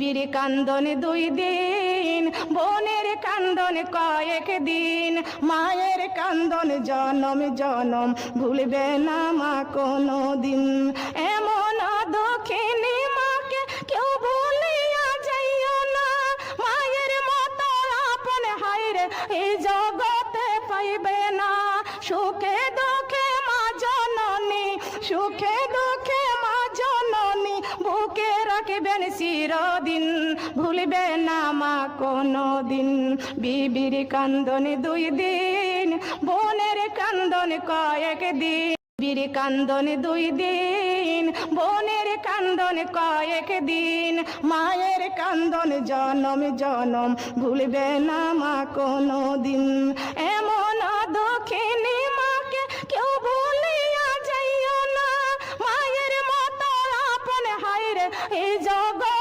বীর কান্দন 2 দিন, বোনের কান্দন কয়েক দিন, মায়ের কান্দন জনম জনম ভুলবে না মা কোনো দিন। এমন দুঃখিনী মাকে কেউ ভুলিয়া যাইও না, মায়ের মতো আপন হায়রে এই জগতে পাইবে না। সুখে দুঃখে মা জননী, সুখে দুঃখে মা জননী বুকে রাখবেন চিরদিন, ভুলবে না মা কোনো দিন। বিবির কান্দন 2 দিন, বোনের কান্দন কয়েক দিন। বীর কান্দন 2 দিন, বোনের কান্দন কয়েক দিন, মায়ের কান্দন জনম জনম ভুলবে না মা কোনো দিন। এমন দুঃখিনী মাকে কেউ ভুলিয়া যাইও না, মায়ের মতো আপন হায়রে এই জগৎ